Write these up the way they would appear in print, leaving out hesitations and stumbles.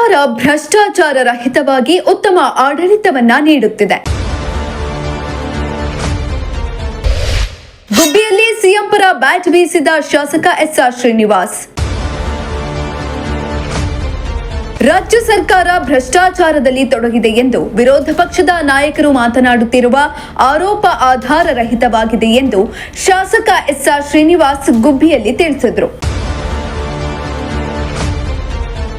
ಸರ್ಕಾರ ಭ್ರಷ್ಟಾಚಾರ ರಹಿತವಾಗಿ ಉತ್ತಮ ಆಡಳಿತವನ್ನ ನೀಡುತ್ತಿದೆ. ಗುಬ್ಬಿಯಲ್ಲಿ ಸಿಎಂ ಪರ ಬ್ಯಾಟ್ ಬೀಸಿದ ಶಾಸಕ ಎಸ್ಆರ್ ಶ್ರೀನಿವಾಸ್. ರಾಜ್ಯ ಸರ್ಕಾರ ಭ್ರಷ್ಟಾಚಾರದಲ್ಲಿ ತೊಡಗಿದೆ ಎಂದು ವಿರೋಧ ಪಕ್ಷದ ನಾಯಕರು ಮಾತನಾಡುತ್ತಿರುವ ಆರೋಪ ಆಧಾರ ರಹಿತವಾಗಿದೆ ಎಂದು ಶಾಸಕ ಎಸ್ಆರ್ ಶ್ರೀನಿವಾಸ್ ಗುಬ್ಬಿಯಲ್ಲಿ ತಿಳಿಸಿದರು.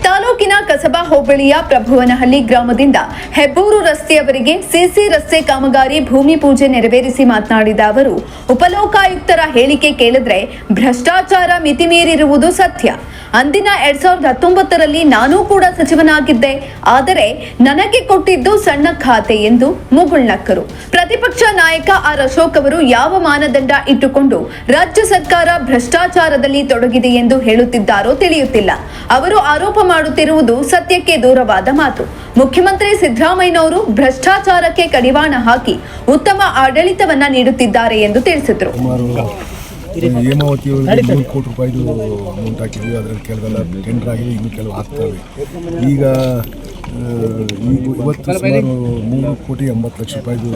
ತಾಲೂಕಿನ ಕಸಬಾ ಹೋಬಳಿಯ ಪ್ರಭುವನಹಳ್ಳಿ ಗ್ರಾಮದಿಂದ ಹೆಬ್ಬೂರು ರಸ್ತೆಯವರೆಗೆ ಸಿಸಿ ರಸ್ತೆ ಕಾಮಗಾರಿ ಭೂಮಿ ಪೂಜೆ ನೆರವೇರಿಸಿ ಮಾತನಾಡಿದ ಅವರು, ಉಪಲೋಕಾಯುಕ್ತರ ಹೇಳಿಕೆ ಕೇಳಿದ್ರೆ ಭ್ರಷ್ಟಾಚಾರ ಮಿತಿಮೀರಿರುವುದು ಸತ್ಯ. ಅಂದಿನ 2019ರಲ್ಲಿ ನಾನೂ ಕೂಡ ಸಚಿವನಾಗಿದ್ದೆ, ಆದರೆ ನನಗೆ ಕೊಟ್ಟಿದ್ದು ಸಣ್ಣ ಖಾತೆ ಎಂದು ಮುಗುಳ್ನಕ್ಕರು. ಪ್ರತಿಪಕ್ಷ ನಾಯಕ ಆರ್ ಅಶೋಕ್ ಅವರು ಯಾವ ಮಾನದಂಡ ಇಟ್ಟುಕೊಂಡು ರಾಜ್ಯ ಸರ್ಕಾರ ಭ್ರಷ್ಟಾಚಾರದಲ್ಲಿ ತೊಡಗಿದೆ ಎಂದು ಹೇಳುತ್ತಿದ್ದಾರೋ ತಿಳಿಯುತ್ತಿಲ್ಲ. ಅವರು ಆರೋಪ ಮಾಡುತ್ತಿರುವುದು ಸತ್ಯಕ್ಕೆ ದೂರವಾದ ಮಾತು. ಮುಖ್ಯಮಂತ್ರಿ ಸಿದ್ದರಾಮಯ್ಯನವರು ಭ್ರಷ್ಟಾಚಾರಕ್ಕೆ ಕಡಿವಾಣ ಹಾಕಿ ಉತ್ತಮ ಆಡಳಿತವನ್ನ ನೀಡುತ್ತಿದ್ದಾರೆ ಎಂದು ತಿಳಿಸಿದರು. ಹೇಮಾವತಿ ಅವರಿಗೆ 3 ಕೋಟಿ ರೂಪಾಯಿದು ಅಮೌಂಟ್ ಹಾಕಿದ್ವಿ. ಅದರಲ್ಲಿ ಕೆಲವೆಲ್ಲ ಟೆಂಡರ್ ಆಗಿದೆ, ಇನ್ನೂ ಕೆಲವು ಆಗ್ತವೆ. ಈಗ ಇವತ್ತು ಸುಮಾರು 3,80,00,000 ರೂಪಾಯಿದು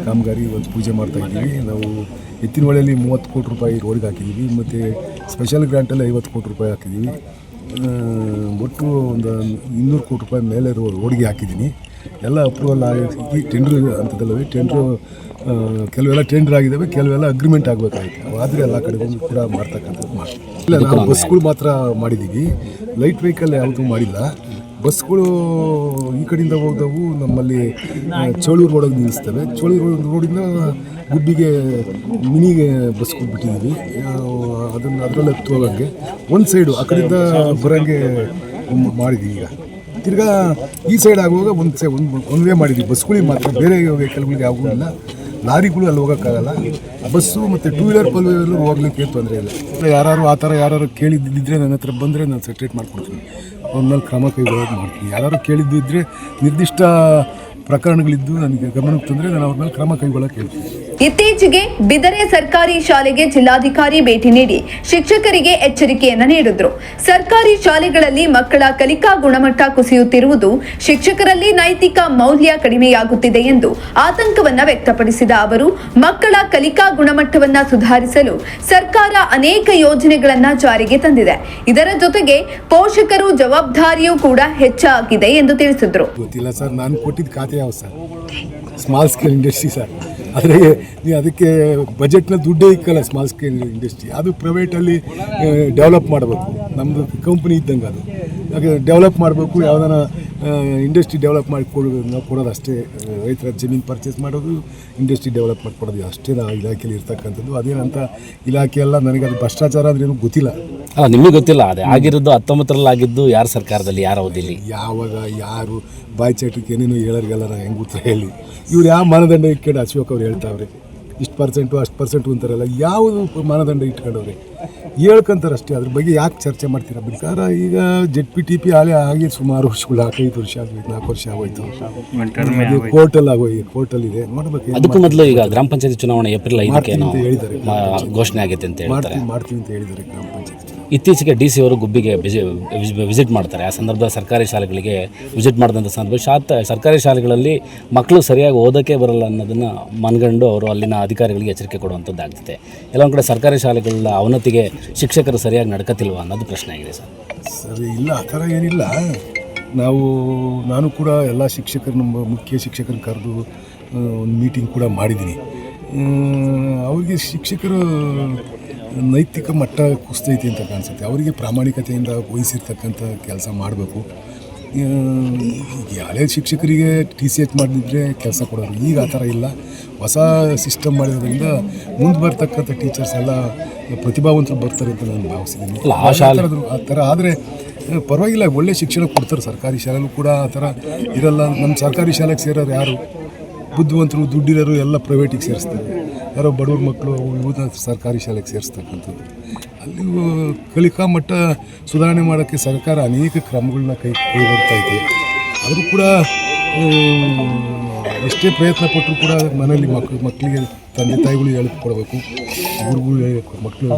ಕಾಮಗಾರಿ ಇವತ್ತು ಪೂಜೆ ಮಾಡ್ತಾ ಇದ್ದೀವಿ. ನಾವು ಎತ್ತಿನಹೊಳೆಯಲ್ಲಿ 30 ಕೋಟಿ ರೂಪಾಯಿ ರೋಡ್ಗೆ ಹಾಕಿದ್ದೀವಿ, ಮತ್ತು ಸ್ಪೆಷಲ್ ಗ್ರಾಂಟಲ್ಲಿ 50 ಕೋಟಿ ರೂಪಾಯಿ ಹಾಕಿದ್ದೀವಿ. ಒಟ್ಟು ಒಂದು 200 ಕೋಟಿ ರೂಪಾಯಿ ಮೇಲೆ ರೋಡ್ಗೆ ಹಾಕಿದ್ದೀನಿ. ಎಲ್ಲ ಅಪ್ರೂವಲ್ ಆಗಿ ಟೆಂಡ್ರ್ ಅಂತದಲ್ಲವೇ ಟೆಂಡ್ರು ಕೆಲವೆಲ್ಲ ಟೆಂಡರ್ ಆಗಿದ್ದಾವೆ, ಕೆಲವೆಲ್ಲ ಅಗ್ರಿಮೆಂಟ್ ಆಗಬೇಕಾಗಿತ್ತು. ಆದರೆ ಎಲ್ಲ ಕಡೆಗೂ ಕೂಡ ಮಾಡ್ತಕ್ಕಂಥದ್ದು ಇಲ್ಲ. ನಾವು ಬಸ್ಗಳು ಮಾತ್ರ ಮಾಡಿದ್ದೀವಿ, ಲೈಟ್ ವೆಹಿಕಲ್ ಯಾವುದೂ ಮಾಡಿಲ್ಲ. ಬಸ್ಗಳು ಈ ಕಡೆಯಿಂದ ಹೋದವು ನಮ್ಮಲ್ಲಿ ಚೋಳೂರು ರೋಡಿಗೆ ನಿಲ್ಲಿಸ್ತವೆ. ಚೋಳೂರು ರೋಡಿಂದ ಗುಬ್ಬಿಗೆ ಮಿನಿಗೆ ಬಸ್ಗಳು ಬಿಟ್ಟಿದ್ದೀವಿ. ಅದರಲ್ಲಿ ಹತ್ತುವಂಗೆ ಒಂದು ಸೈಡು ಆ ಕಡೆಯಿಂದ ಬರೋಂಗೆ ಮಾಡಿದ್ದೀವಿ. ಈಗ ತಿರ್ಗಾ ಈ ಸೈಡ್ ಆಗುವಾಗ ಒಂದು ವೇ ಮಾಡಿದ್ದೀವಿ. ಬಸ್ಗಳಿಗೆ ಮಾತ್ರ, ಬೇರೆ ವೆಹಿಕಲ್ಗಳಿಗೆ ಯಾವಾಗೂ ಇಲ್ಲ. ಲಾರಿಗಳು ಅಲ್ಲಿ ಹೋಗೋಕ್ಕಾಗಲ್ಲ. ಬಸ್ಸು ಮತ್ತು 2 ವೀಲರ್ 4 ವೀಲರ್ ಹೋಗ್ಲಿಕ್ಕೆ ತೊಂದರೆ ಇಲ್ಲ. ಯಾರು ಆ ಥರ ಯಾರು ಕೇಳಿದ್ದಿದ್ರೆ ನನ್ನ ಹತ್ರ ಬಂದರೆ ನಾನು ಸೆಟ್ರೇಟ್ ಮಾಡಿಕೊಡ್ತೀನಿ, ಅವ್ರ ಮೇಲೆ ಕ್ರಮ ಕೈಗೊಳ್ಳೋದು ಮಾಡ್ತೀನಿ. ಯಾರು ಕೇಳಿದ್ದಿದ್ರೆ ನಿರ್ದಿಷ್ಟ ಪ್ರಕರಣಗಳಿದ್ದು ನನಗೆ ಗಮನಕ್ಕೆ ತಂದರೆ ನಾನು ಅವ್ರ ಮೇಲೆ ಕ್ರಮ ಕೈಗೊಳ್ಳಕ್ಕೆ ಹೇಳ್ತೀನಿ. ಇತ್ತೀಚೆಗೆ ಬಿದರೆ ಸರ್ಕಾರಿ ಶಾಲೆಗೆ ಜಿಲ್ಲಾಧಿಕಾರಿ ಭೇಟಿ ನೀಡಿ ಶಿಕ್ಷಕರಿಗೆ ಎಚ್ಚರಿಕೆಯನ್ನು ನೀಡಿದ್ರು. ಸರ್ಕಾರಿ ಶಾಲೆಗಳಲ್ಲಿ ಮಕ್ಕಳ ಕಲಿಕಾ ಗುಣಮಟ್ಟ ಕುಸಿಯುತ್ತಿರುವುದು, ಶಿಕ್ಷಕರಲ್ಲಿ ನೈತಿಕ ಮೌಲ್ಯ ಕಡಿಮೆಯಾಗುತ್ತಿದೆ ಎಂದು ಆತಂಕವನ್ನ ವ್ಯಕ್ತಪಡಿಸಿದ ಅವರು, ಮಕ್ಕಳ ಕಲಿಕಾ ಗುಣಮಟ್ಟವನ್ನ ಸುಧಾರಿಸಲು ಸರ್ಕಾರ ಅನೇಕ ಯೋಜನೆಗಳನ್ನ ಜಾರಿಗೆ ತಂದಿದೆ. ಇದರ ಜೊತೆಗೆ ಪೋಷಕರು ಜವಾಬ್ದಾರಿಯೂ ಕೂಡ ಹೆಚ್ಚಾಗಿದೆ ಎಂದು ತಿಳಿಸಿದ್ರು. ಗೊತ್ತಿಲ್ಲ ಸರ್, ನಾನು ಕೊಟ್ಟಿದ್ದ ಖಾತೆ ಯಾವ sir? Small scale industry sir. ಆದರೆ ನೀವು ಅದಕ್ಕೆ ಬಜೆಟ್ನ ದುಡ್ಡೇ ಇಕ್ಕಲ್ಲ. ಸ್ಮಾಲ್ ಸ್ಕೇಲ್ ಇಂಡಸ್ಟ್ರಿ ಅದು ಪ್ರೈವೇಟಲ್ಲಿ ಡೆವಲಪ್ ಮಾಡಬೇಕು. ನಮ್ಮದು ಕಂಪ್ನಿ ಇದ್ದಂಗೆ ಅದು ಹಾಗೆ ಡೆವಲಪ್ ಮಾಡಬೇಕು. ಯಾವುದಾನ ಇಂಡಸ್ಟ್ರಿ ಡೆವಲಪ್ ಮಾಡಿ ನಾವು ಕೊಡೋದು ಅಷ್ಟೇ. ರೈತರ ಜಮೀನು ಪರ್ಚೇಸ್ ಮಾಡೋದು, ಇಂಡಸ್ಟ್ರಿ ಡೆವಲಪ್ ಮಾಡಿಕೊಡೋದು ಅಷ್ಟೇ ಆ ಇಲಾಖೆಯಲ್ಲಿ ಇರ್ತಕ್ಕಂಥದ್ದು. ಅದೇನಂತ ಇಲಾಖೆ ಎಲ್ಲ ನನಗೆ ಅದು ಭ್ರಷ್ಟಾಚಾರ ಅಂದ್ರೆ ಏನೂ ಗೊತ್ತಿಲ್ಲ. ಅಲ್ಲ, ನಿಮಗೆ ಗೊತ್ತಿಲ್ಲ. ಅದೇ ಆಗಿರೋದು 19ರಲ್ಲಿ ಆಗಿದ್ದು ಯಾರ ಸರ್ಕಾರದಲ್ಲಿ, ಯಾರ ಅವಧಿಯಲ್ಲಿ, ಯಾವಾಗ ಯಾರು ಬಾಯಿ ಚಟಕ್ಕೆ ಏನೇನು ಹೇಳೋರಿಗೆಲ್ಲ ನಾನು ಹೆಂಗೆ ಉತ್ತರ ಹೇಳಿ? ಇವ್ರು ಯಾವ ಮಾನದಂಡ ಇಟ್ಕೊಂಡು ಅಶೋಕ್ ಅವ್ರು ಹೇಳ್ತಾವ್ರೆ, ಇಷ್ಟು ಪರ್ಸೆಂಟು ಅಷ್ಟು ಪರ್ಸೆಂಟು ಅಂತಾರಲ್ಲ, ಯಾವುದು ಮಾನದಂಡ ಇಟ್ಕೊಂಡವ್ರೆ ಹೇಳ್ಕೊಂತಾರೆ ಅಷ್ಟೇ. ಅದ್ರ ಬಗ್ಗೆ ಯಾಕೆ ಚರ್ಚೆ ಮಾಡ್ತೀರಾ ಬಿಡ್ತಾರ? ಈಗ ZPTP ಆಗಿ ಸುಮಾರು ವರ್ಷಗಳು 5 ವರ್ಷ ಆಗೋಯ್ತು, 4 ವರ್ಷ ಆಗೋಯ್ತು. ಕೋರ್ಟಲ್ಲಿ ಆಗೋಯ್ತು, ಕೋರ್ಟಲ್ಲಿದೆ ನೋಡ್ಬೇಕು. ಅದಕ್ಕೂ ಮೊದಲು ಈಗ ಗ್ರಾಮ ಪಂಚಾಯತಿ ಚುನಾವಣೆ ಏಪ್ರಿಲ್ 5ಕ್ಕೆ ಹೇಳಿದ್ದಾರೆ, ಘೋಷಣೆ ಆಗೈತೆ ಅಂತ ಹೇಳ್ತಾರೆ. ಮಾಡ್ತೀವಿ ಅಂತ ಹೇಳಿದ್ದಾರೆ ಗ್ರಾಮ ಪಂಚಾಯತಿ. ಇತ್ತೀಚೆಗೆ DC ಅವರು ಗುಬ್ಬಿಗೆ ವಿಸಿಟ್ ಮಾಡ್ತಾರೆ. ಆ ಸಂದರ್ಭದಲ್ಲಿ ಸರ್ಕಾರಿ ಶಾಲೆಗಳಿಗೆ ವಿಸಿಟ್ ಮಾಡಿದಂಥ ಸಂದರ್ಭ ಸರ್ಕಾರಿ ಶಾಲೆಗಳಲ್ಲಿ ಮಕ್ಕಳು ಸರಿಯಾಗಿ ಓದೋಕ್ಕೆ ಬರಲ್ಲ ಅನ್ನೋದನ್ನು ಮನಗಂಡು ಅವರು ಅಲ್ಲಿನ ಅಧಿಕಾರಿಗಳಿಗೆ ಎಚ್ಚರಿಕೆ ಕೊಡುವಂಥದ್ದಾಗ್ತದೆ. ಎಲ್ಲೊಂದು ಕಡೆ ಸರ್ಕಾರಿ ಶಾಲೆಗಳ ಅವನತಿಗೆ ಶಿಕ್ಷಕರು ಸರಿಯಾಗಿ ನಡ್ಕತಿಲ್ವ ಅನ್ನೋದು ಪ್ರಶ್ನೆ ಆಗಿದೆ ಸರ್. ಸರಿ, ಇಲ್ಲ ಆ ಥರ ಏನಿಲ್ಲ. ನಾನು ಕೂಡ ಎಲ್ಲ ಶಿಕ್ಷಕರು, ನಮ್ಮ ಮುಖ್ಯ ಶಿಕ್ಷಕರನ್ನ ಕರೆದು ಒಂದು ಮೀಟಿಂಗ್ ಕೂಡ ಮಾಡಿದ್ದೀನಿ. ಅವರಿಗೆ ಶಿಕ್ಷಕರು ನೈತಿಕ ಮಟ್ಟ ಕುಸ್ತೈತಿ ಅಂತ ಕಾಣಿಸುತ್ತೆ. ಅವರಿಗೆ ಪ್ರಾಮಾಣಿಕತೆಯಿಂದ ವಹಿಸಿರ್ತಕ್ಕಂಥ ಕೆಲಸ ಮಾಡಬೇಕು. ಹಳೆ ಶಿಕ್ಷಕರಿಗೆ TCH ಮಾಡಿದ್ರೆ ಕೆಲಸ ಕೊಡೋರು, ಈಗ ಆ ಥರ ಇಲ್ಲ. ಹೊಸ ಸಿಸ್ಟಮ್ ಮಾಡಿರೋದ್ರಿಂದ ಮುಂದೆ ಬರ್ತಕ್ಕಂಥ ಟೀಚರ್ಸ್ ಎಲ್ಲ ಪ್ರತಿಭಾವಂತರು ಬರ್ತಾರೆ ಅಂತ ನಾನು ಭಾವಿಸಿದ್ದೀನಿ. ಆ ಥರ ಆದರೆ ಪರವಾಗಿಲ್ಲ, ಒಳ್ಳೆ ಶಿಕ್ಷಣ ಕೊಡ್ತಾರೆ. ಸರ್ಕಾರಿ ಶಾಲೆಯಲ್ಲೂ ಕೂಡ ಆ ಥರ ಇರಲ್ಲ. ನಮ್ಮ ಸರ್ಕಾರಿ ಶಾಲೆಗೆ ಸೇರೋರು ಯಾರು ಬುದ್ಧಿವಂತರು, ದುಡ್ಡಿರೋರು ಎಲ್ಲ ಪ್ರೈವೇಟಿಗೆ ಸೇರಿಸ್ತಾರೆ. ಯಾರೋ ಬಡವ್ರ ಮಕ್ಕಳು ಇವತ್ತು ಸರ್ಕಾರಿ ಶಾಲೆಗೆ ಸೇರಿಸ್ತಕ್ಕಂಥದ್ದು. ಅಲ್ಲಿ ಕಲಿಕಾ ಮಟ್ಟ ಸುಧಾರಣೆ ಮಾಡೋಕ್ಕೆ ಸರ್ಕಾರ ಅನೇಕ ಕ್ರಮಗಳನ್ನ ಕೈಗೊಳ್ತಾ ಇದೆ. ಆದರೂ ಕೂಡ ಎಷ್ಟೇ ಪ್ರಯತ್ನ ಪಟ್ಟರೂ ಕೂಡ ಮನೆಯಲ್ಲಿ ಮಕ್ಕಳಿಗೆ ತಂದೆ ತಾಯಿಗಳು ಹೇಳಿಕೊಡ್ಬೇಕು. ಗುರುಗಳು ಮಕ್ಕಳು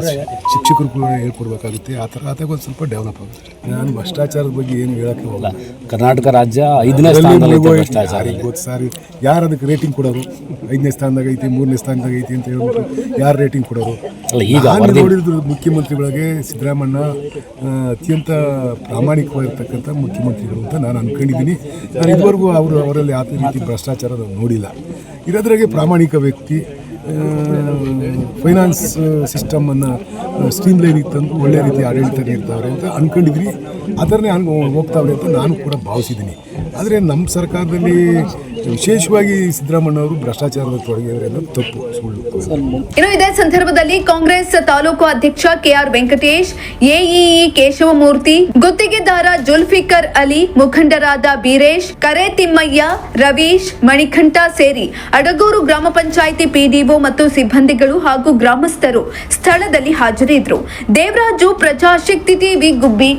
ಶಿಕ್ಷಕರು ಕೂಡ ಹೇಳ್ಕೊಡ್ಬೇಕಾಗುತ್ತೆ. ಆ ಥರ ಆದಾಗ ಒಂದು ಸ್ವಲ್ಪ ಡೆವಲಪ್ ಆಗುತ್ತೆ. ನಾನು ಭ್ರಷ್ಟಾಚಾರದ ಬಗ್ಗೆ ಏನು ಹೇಳೋಕ್ಕೆ ಹೋಗಲ್ಲ. ಕರ್ನಾಟಕ ರಾಜ್ಯ 5ನೇ ಸ್ಥಾನದಲ್ಲಿ ಭ್ರಷ್ಟಾಚಾರ. ಯಾರಿಗೆ ಗೊತ್ತು ಸರ್, ಯಾರು ಅದಕ್ಕೆ ರೇಟಿಂಗ್ ಕೊಡೋರು? 5ನೇ ಸ್ಥಾನದಾಗ ಐತಿ, 3ನೇ ಸ್ಥಾನದಾಗ ಐತಿ ಅಂತ ಹೇಳ್ಬಿಟ್ಟು ಯಾರು ರೇಟಿಂಗ್ ಕೊಡೋರು? ಅಲ್ಲ, ಈಗ ನಾನು ನೋಡಿದ್ರು ಮುಖ್ಯಮಂತ್ರಿಗಳಿಗೆ ಸಿದ್ದರಾಮಣ್ಣ ಅತ್ಯಂತ ಪ್ರಾಮಾಣಿಕವಾಗಿರ್ತಕ್ಕಂಥ ಮುಖ್ಯಮಂತ್ರಿಗಳು ಅಂತ ನಾನು ಅಂದ್ಕೊಂಡಿದ್ದೀನಿ. ನಾನು ಇದುವರೆಗೂ ಅವರಲ್ಲಿ ಯಾವ ರೀತಿ ಭ್ರಷ್ಟಾಚಾರ ನೋಡಿಲ್ಲ. ಇರೋದ್ರಾಗೆ ಪ್ರಾಮಾಣಿಕ ವ್ಯಕ್ತಿ, ಫೈನಾನ್ಸ್ ಸಿಸ್ಟಮನ್ನು ಸ್ಟ್ರೀಮ್ ಲೈನಿಗೆ ತಂದು ಒಳ್ಳೆ ರೀತಿ ಆಡಳಿತ ನೀಡ್ತಾವ್ರೆ ಅಂತ ಅಂದ್ಕೊಂಡಿದ್ರಿ. ಅದನ್ನೇ ಹೋಗ್ತಾವ್ರೆ ಅಂತ ನಾನು ಕೂಡ ಭಾವಿಸಿದ್ದೀನಿ. ಆದರೆ ನಮ್ಮ ಸರ್ಕಾರದಲ್ಲಿ ವಿಶೇಷವಾಗಿ ಸಿದ್ದರಾಮಣ್ಣವರು ಭ್ರಷ್ಟಾಚಾರದ ತೊಡಗಿದ್ದಾರೆ ಅನ್ನೋದು ತಪ್ಪು, ಸುಳ್ಳು. ಇನ್ನು ಇದೇ ಸಂದರ್ಭದಲ್ಲಿ ಕಾಂಗ್ರೆಸ್ ತಾಲೂಕು ಅಧ್ಯಕ್ಷ ಕೆಆರ್ ವೆಂಕಟೇಶ್, ಎಇಇ ಕೇಶವಮೂರ್ತಿ, ಗುತ್ತಿಗೆದಾರ ಜುಲ್ಫಿಕರ್ ಅಲಿ, ಮುಖಂಡರಾದ ಬೀರೇಶ್, ಕರೆ ತಿಮ್ಮಯ್ಯ, ರವೀಶ್, ಮಣಿಕಂಠ ಸೇರಿ ಅಡಗೂರು ಗ್ರಾಮ ಪಂಚಾಯಿತಿ ಪಿಡಿಒ ಮತ್ತು ಸಿಬ್ಬಂದಿಗಳು ಹಾಗೂ ಗ್ರಾಮಸ್ಥರು ಸ್ಥಳದಲ್ಲಿ ಹಾಜರಿದ್ದರು. ದೇವರಾಜು, ಪ್ರಜಾಶಕ್ತಿ ಟಿವಿ, ಗುಬ್ಬಿ.